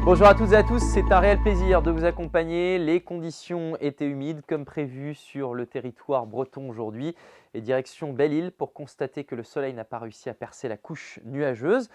Bonjour à toutes et à tous, c'est un réel plaisir de vous accompagner. Les conditions étaient humides comme prévu sur le territoire breton aujourd'hui et direction Belle-Île pour constater que le soleil n'a pas réussi à percer la couche nuageuse.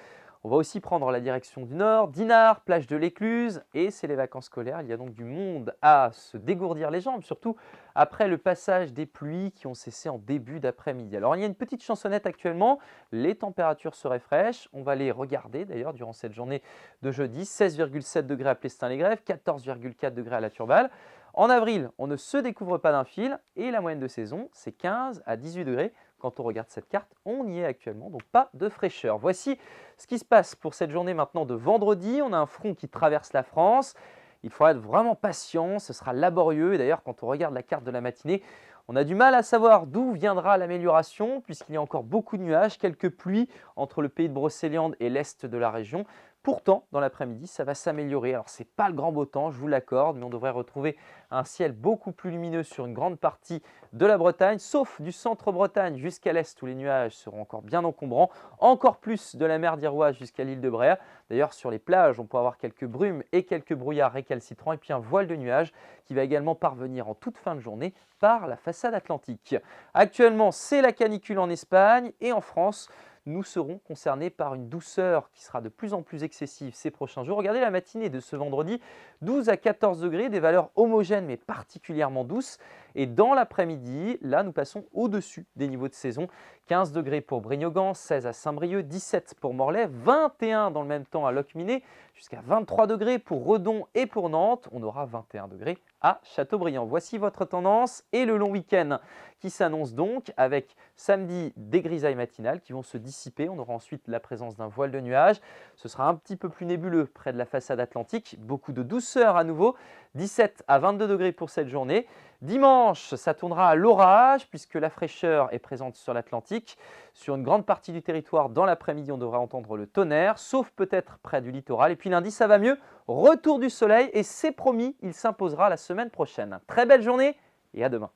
On va aussi prendre la direction du nord, Dinard, plage de l'Écluse, et c'est les vacances scolaires. Il y a donc du monde à se dégourdir les jambes, surtout après le passage des pluies qui ont cessé en début d'après-midi. Alors il y a une petite chansonnette actuellement, les températures seraient fraîches. On va les regarder d'ailleurs durant cette journée de jeudi, 16,7 degrés à Plestin-les-Grèves, 14,4 degrés à la Turballe. En avril, on ne se découvre pas d'un fil et la moyenne de saison, c'est 15 à 18 degrés. Quand on regarde cette carte, on y est actuellement, donc pas de fraîcheur. Voici ce qui se passe pour cette journée maintenant de vendredi. On a un front qui traverse la France. Il faudra être vraiment patient, ce sera laborieux. Et d'ailleurs, quand on regarde la carte de la matinée, on a du mal à savoir d'où viendra l'amélioration puisqu'il y a encore beaucoup de nuages, quelques pluies entre le pays de Brocéliande et l'est de la région. Pourtant, dans l'après-midi, ça va s'améliorer. Alors, ce n'est pas le grand beau temps, je vous l'accorde, mais on devrait retrouver un ciel beaucoup plus lumineux sur une grande partie de la Bretagne, sauf du centre-Bretagne jusqu'à l'est où les nuages seront encore bien encombrants, encore plus de la mer d'Iroise jusqu'à l'île de Bréa. D'ailleurs, sur les plages, on peut avoir quelques brumes et quelques brouillards récalcitrants, et puis un voile de nuages qui va également parvenir en toute fin de journée par la façade atlantique. Actuellement, c'est la canicule en Espagne et en France. Nous serons concernés par une douceur qui sera de plus en plus excessive ces prochains jours. Regardez la matinée de ce vendredi, 12 à 14 degrés, des valeurs homogènes mais particulièrement douces. Et dans l'après-midi, là, nous passons au-dessus des niveaux de saison. 15 degrés pour Brignogan, 16 à Saint-Brieuc, 17 pour Morlaix, 21 dans le même temps à Locminé, jusqu'à 23 degrés pour Redon et pour Nantes. On aura 21 degrés à Châteaubriand. Voici votre tendance et le long week-end qui s'annonce donc avec samedi des grisailles matinales qui vont se dissiper. On aura ensuite la présence d'un voile de nuages. Ce sera un petit peu plus nébuleux près de la façade atlantique. Beaucoup de douceur à nouveau. 17 à 22 degrés pour cette journée. Dimanche, ça tournera à l'orage puisque la fraîcheur est présente sur l'Atlantique. Sur une grande partie du territoire, dans l'après-midi, on devrait entendre le tonnerre, sauf peut-être près du littoral. Et puis lundi, ça va mieux. Retour du soleil et c'est promis, il s'imposera la semaine prochaine. Très belle journée et à demain.